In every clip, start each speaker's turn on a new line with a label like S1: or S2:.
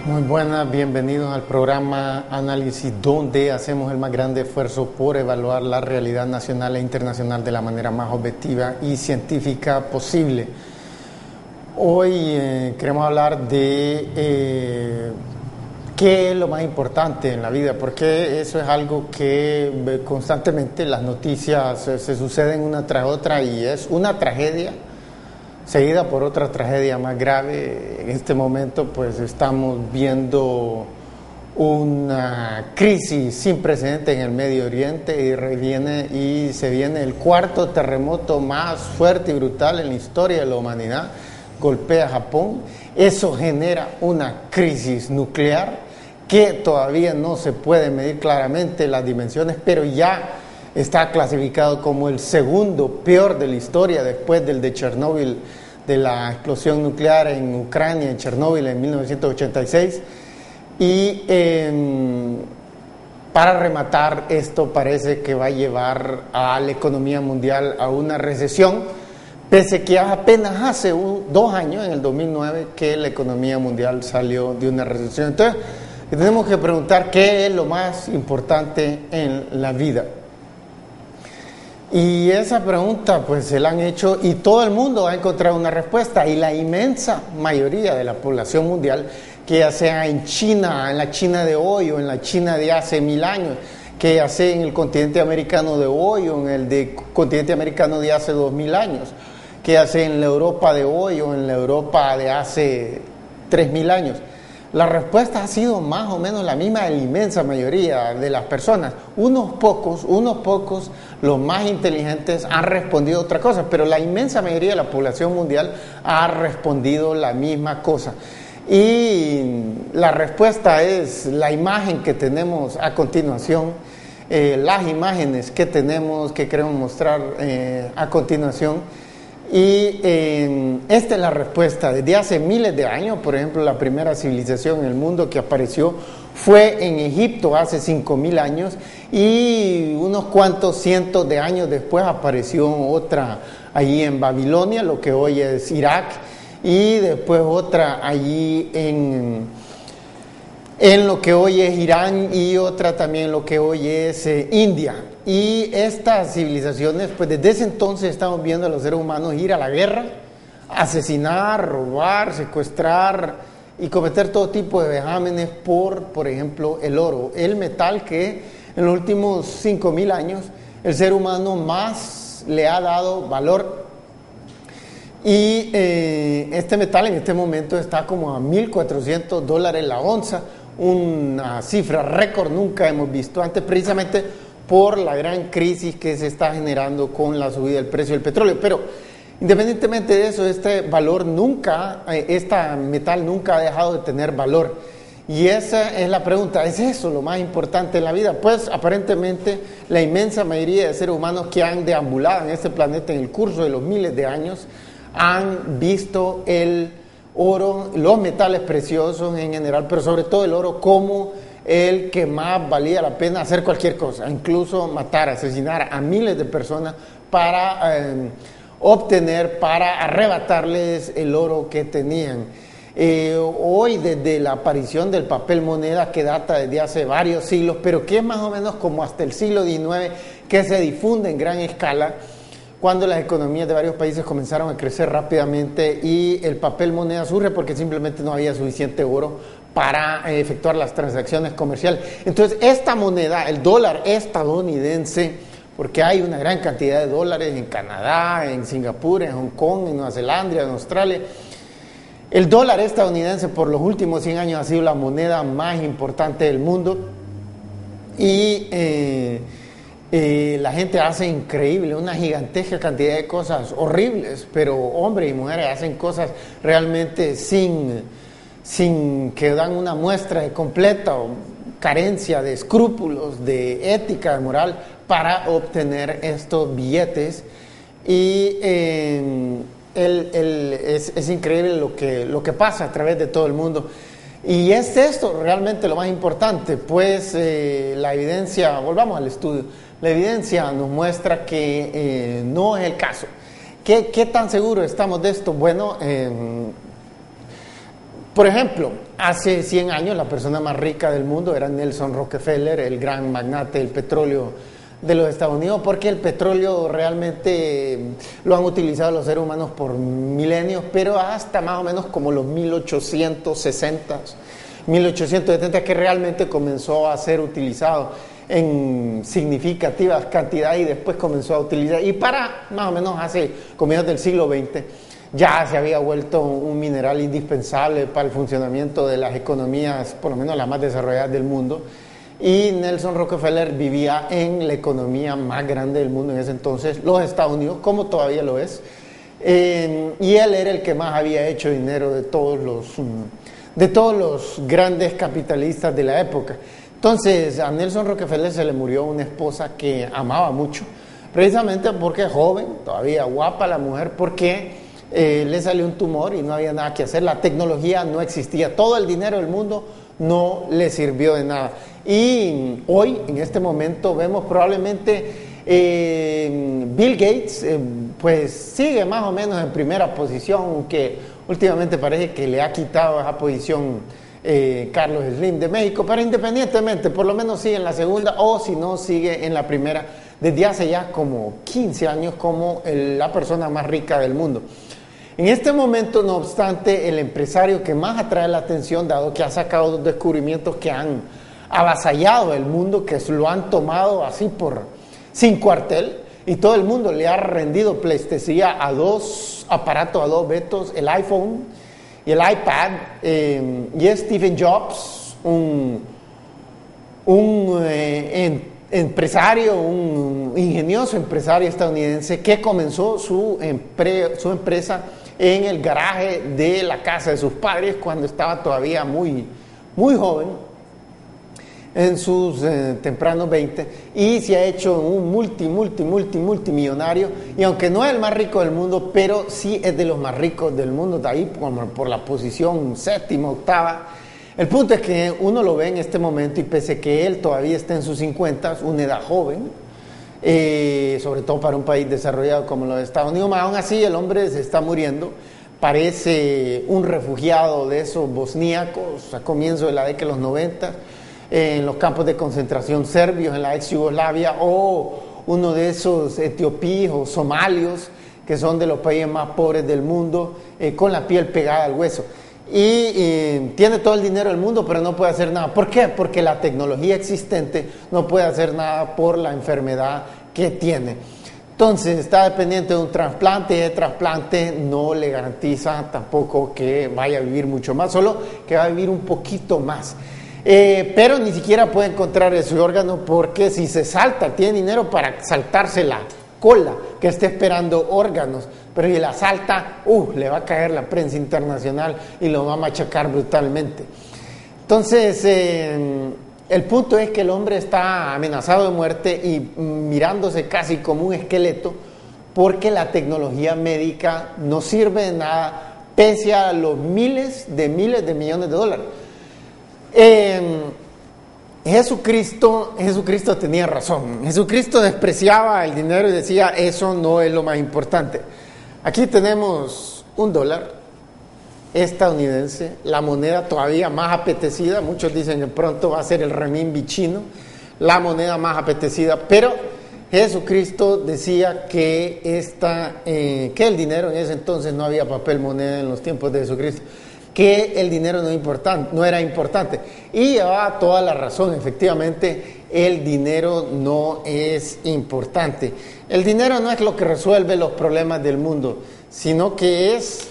S1: Muy buenas, bienvenidos al programa Análisis, donde hacemos el más grande esfuerzo por evaluar la realidad nacional e internacional de la manera más objetiva y científica posible. Hoy queremos hablar de qué es lo más importante en la vida, porque eso es algo que constantemente las noticias se suceden una tras otra y es una tragedia seguida por otra tragedia más grave. En este momento pues estamos viendo una crisis sin precedentes en el Medio Oriente y se viene el cuarto terremoto más fuerte y brutal en la historia de la humanidad. Golpea a Japón. Eso genera una crisis nuclear que todavía no se puede medir claramente las dimensiones, pero ya está clasificado como el segundo peor de la historia después del de Chernóbil, de la explosión nuclear en Ucrania, en Chernóbil en 1986. Y para rematar, esto parece que va a llevar a la economía mundial a una recesión, pese que apenas hace 2 años, en el 2009, que la economía mundial salió de una recesión. Entonces, tenemos que preguntar qué es lo más importante en la vida. Y esa pregunta pues se la han hecho y todo el mundo ha encontrado una respuesta, y la inmensa mayoría de la población mundial, que ya sea en China, en la China de hoy o en la China de hace 1000 años, que ya sea en el continente americano de hoy o en el continente americano de hace 2000 años, que ya sea en la Europa de hoy o en la Europa de hace 3000 años. La respuesta ha sido más o menos la misma de la inmensa mayoría de las personas. Unos pocos, los más inteligentes, han respondido otra cosa, pero la inmensa mayoría de la población mundial ha respondido la misma cosa. Y la respuesta es la imagen que tenemos a continuación, las imágenes que tenemos, que queremos mostrar a continuación. Y esta es la respuesta. Desde hace miles de años, por ejemplo, la primera civilización en el mundo que apareció fue en Egipto hace 5000 años, y unos cuantos cientos de años después apareció otra allí en Babilonia, lo que hoy es Irak, y después otra allí en lo que hoy es Irán, y otra también en lo que hoy es India. Y estas civilizaciones, pues desde ese entonces estamos viendo a los seres humanos ir a la guerra, asesinar, robar, secuestrar y cometer todo tipo de vejámenes por ejemplo, el oro, el metal que en los últimos 5000 años el ser humano más le ha dado valor. Y este metal en este momento está como a $1,400 la onza, una cifra récord, nunca hemos visto antes, precisamente por la gran crisis que se está generando con la subida del precio del petróleo. Pero independientemente de eso, este metal nunca ha dejado de tener valor. Y esa es la pregunta, ¿es eso lo más importante en la vida? Pues aparentemente la inmensa mayoría de seres humanos que han deambulado en este planeta en el curso de los miles de años han visto el oro, los metales preciosos en general, pero sobre todo el oro, como el que más valía la pena hacer cualquier cosa, incluso matar, asesinar a miles de personas para para arrebatarles el oro que tenían. Hoy, desde la aparición del papel moneda, que data desde hace varios siglos, pero que es más o menos como hasta el siglo XIX, que se difunde en gran escala, cuando las economías de varios países comenzaron a crecer rápidamente, y el papel moneda surge porque simplemente no había suficiente oro para efectuar las transacciones comerciales. Entonces, esta moneda, el dólar estadounidense, porque hay una gran cantidad de dólares en Canadá, en Singapur, en Hong Kong, en Nueva Zelanda, en Australia, el dólar estadounidense por los últimos 100 años ha sido la moneda más importante del mundo. Y La gente hace increíble, una gigantesca cantidad de cosas horribles, pero hombres y mujeres hacen cosas realmente sin que dan una muestra de completa carencia de escrúpulos, de ética, de moral, para obtener estos billetes. Y es increíble lo que pasa a través de todo el mundo. Y es esto realmente lo más importante, pues la evidencia, volvamos al estudio, la evidencia nos muestra que no es el caso. ¿Qué tan seguros estamos de esto? Bueno, por ejemplo, hace 100 años la persona más rica del mundo era Nelson Rockefeller, el gran magnate del petróleo de los Estados Unidos, porque el petróleo realmente lo han utilizado los seres humanos por milenios, pero hasta más o menos como los 1860, 1870, que realmente comenzó a ser utilizado en significativas cantidades y después comenzó a utilizar, y para más o menos hace comienzos del siglo XX, ya se había vuelto un mineral indispensable para el funcionamiento de las economías, por lo menos las más desarrolladas del mundo. Y Nelson Rockefeller vivía en la economía más grande del mundo en ese entonces, los Estados Unidos, como todavía lo es. Y él era el que más había hecho dinero de todos los grandes capitalistas de la época. Entonces, a Nelson Rockefeller se le murió una esposa que amaba mucho, precisamente porque es joven, todavía guapa la mujer, porque le salió un tumor y no había nada que hacer. La tecnología no existía, todo el dinero del mundo no le sirvió de nada. Y hoy, en este momento, vemos probablemente Bill Gates, pues sigue más o menos en primera posición, aunque últimamente parece que le ha quitado esa posición Carlos Slim de México, pero independientemente, por lo menos sigue en la segunda, o si no, sigue en la primera, desde hace ya como 15 años como la persona más rica del mundo. En este momento, no obstante, el empresario que más atrae la atención, dado que ha sacado dos descubrimientos que han avasallado el mundo, que lo han tomado así sin cuartel, y todo el mundo le ha rendido pleitesía a dos aparatos, a dos vetos, el iPhone y el iPad, y es Steve Jobs, un empresario, un ingenioso empresario estadounidense que comenzó su empresa en el garaje de la casa de sus padres cuando estaba todavía muy, muy joven, en sus tempranos 20, y se ha hecho un multimillonario, y aunque no es el más rico del mundo, pero sí es de los más ricos del mundo, de ahí por la posición séptima, octava. El punto es que uno lo ve en este momento y pese que él todavía está en sus 50, una edad joven, sobre todo para un país desarrollado como los Estados Unidos, aún así el hombre se está muriendo, parece un refugiado de esos bosníacos a comienzos de la década de los 90, en los campos de concentración serbios en la ex Yugoslavia, o uno de esos etiopíes o somalios que son de los países más pobres del mundo, con la piel pegada al hueso. Y tiene todo el dinero del mundo, pero no puede hacer nada. ¿Por qué? Porque la tecnología existente no puede hacer nada por la enfermedad que tiene. Entonces está dependiente de un trasplante, y el trasplante no le garantiza tampoco que vaya a vivir mucho más, solo que va a vivir un poquito más. Pero ni siquiera puede encontrar ese órgano, porque si se salta, tiene dinero para saltarse la cola que esté esperando órganos, pero si la salta, le va a caer la prensa internacional y lo va a machacar brutalmente. Entonces, el punto es que el hombre está amenazado de muerte y mirándose casi como un esqueleto, porque la tecnología médica no sirve de nada, pese a los miles de millones de dólares. Jesucristo tenía razón. Jesucristo despreciaba el dinero y decía, eso no es lo más importante. Aquí tenemos $1 estadounidense, la moneda todavía más apetecida. Muchos dicen que pronto va a ser el renminbi chino, la moneda más apetecida, pero Jesucristo decía que el dinero en ese entonces no había papel moneda en los tiempos de Jesucristo, que el dinero no era importante, y llevaba toda la razón. Efectivamente, el dinero no es importante. El dinero no es lo que resuelve los problemas del mundo, sino que es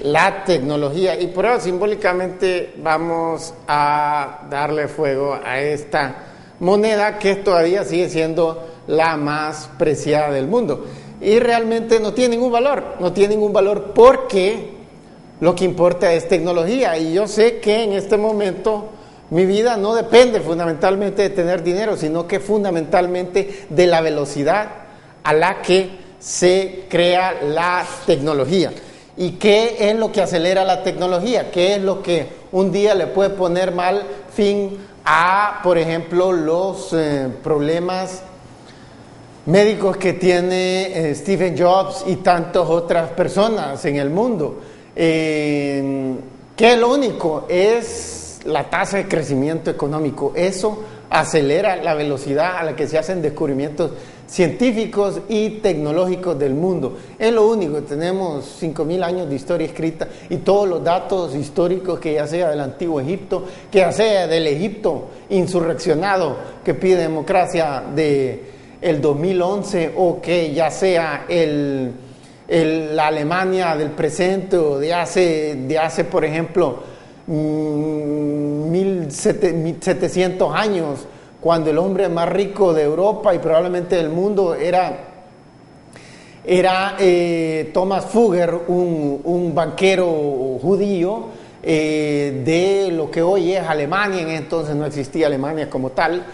S1: la tecnología, y por eso simbólicamente vamos a darle fuego a esta moneda que todavía sigue siendo la más preciada del mundo. Y realmente no tiene ningún valor porque lo que importa es tecnología. Y yo sé que en este momento mi vida no depende fundamentalmente de tener dinero, sino que fundamentalmente de la velocidad a la que se crea la tecnología. ¿Y qué es lo que acelera la tecnología? ¿Qué es lo que un día le puede poner mal fin a, por ejemplo, los problemas médicos que tiene Steve Jobs y tantas otras personas en el mundo? ¿Qué es lo único? Es la tasa de crecimiento económico. Eso acelera la velocidad a la que se hacen descubrimientos científicos y tecnológicos del mundo. Es lo único. Tenemos 5.000 años de historia escrita y todos los datos históricos, que ya sea del antiguo Egipto, que ya sea del Egipto insurreccionado que pide democracia de el 2011, o que ya sea la Alemania del presente o de hace por ejemplo 1700 años, cuando el hombre más rico de Europa y probablemente del mundo era Thomas Fugger, un banquero judío de lo que hoy es Alemania. En entonces no existía Alemania como tal,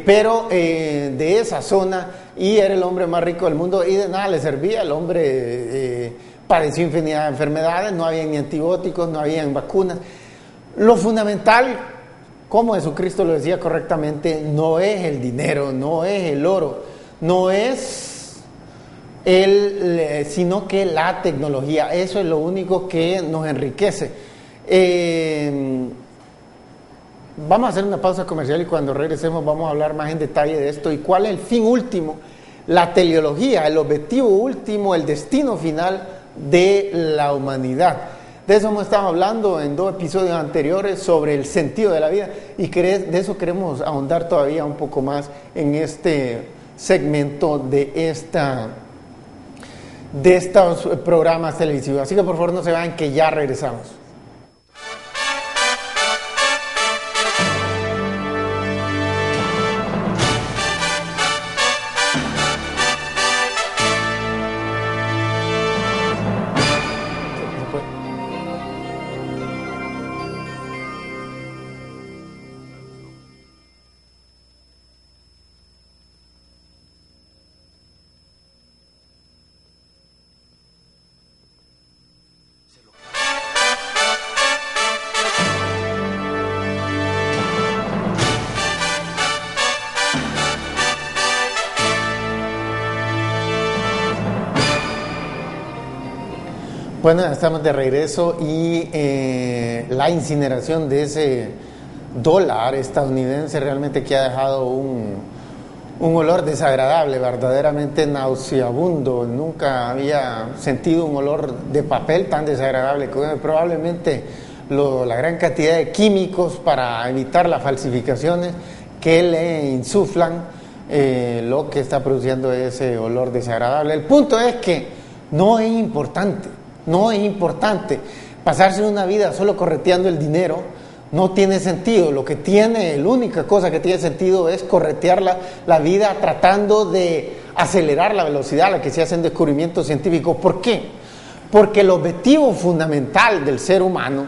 S1: pero de esa zona, y era el hombre más rico del mundo, y de nada le servía. El hombre padeció infinidad de enfermedades, no había ni antibióticos, no había vacunas. Lo fundamental, como Jesucristo lo decía correctamente, no es el dinero, no es el oro, no es sino que la tecnología. Eso es lo único que nos enriquece. Vamos a hacer una pausa comercial y cuando regresemos vamos a hablar más en detalle de esto y cuál es el fin último, la teleología, el objetivo último, el destino final de la humanidad. De eso hemos estado hablando en 2 episodios anteriores sobre el sentido de la vida, y de eso queremos ahondar todavía un poco más en este segmento de estos programas televisivos. Así que por favor no se vayan, que ya regresamos. Bueno, estamos de regreso y la incineración de ese dólar estadounidense realmente que ha dejado un olor desagradable, verdaderamente nauseabundo. Nunca había sentido un olor de papel tan desagradable. Probablemente la gran cantidad de químicos para evitar las falsificaciones que le insuflan lo que está produciendo ese olor desagradable. El punto es que no es importante pasarse una vida solo correteando el dinero. No tiene sentido. La única cosa que tiene sentido es corretear la vida tratando de acelerar la velocidad a la que se hacen descubrimientos científicos. ¿Por qué? Porque el objetivo fundamental del ser humano,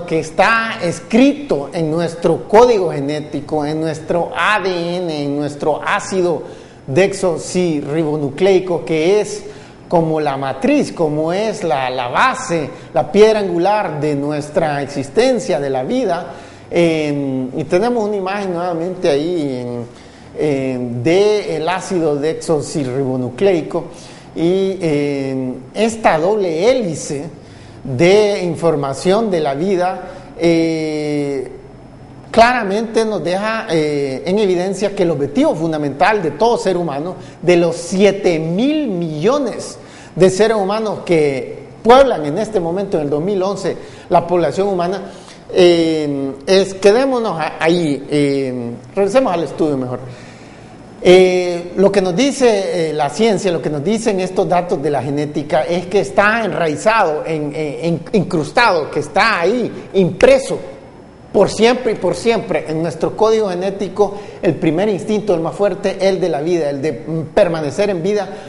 S1: que está escrito en nuestro código genético, en nuestro ADN, en nuestro ácido desoxirribonucleico, que es como la matriz, como es la base, la piedra angular de nuestra existencia, de la vida. Y tenemos una imagen nuevamente ahí del ácido desoxirribonucleico, y esta doble hélice de información de la vida claramente nos deja en evidencia que el objetivo fundamental de todo ser humano, de los 7.000 millones de seres humanos que pueblan en este momento, en el 2011, la población humana, quedémonos ahí, regresemos al estudio mejor. Lo que nos dice la ciencia, lo que nos dicen estos datos de la genética, es que está enraizado, incrustado, que está ahí, impreso por siempre y por siempre. En nuestro código genético, el primer instinto, el más fuerte, el de la vida, el de permanecer en vida,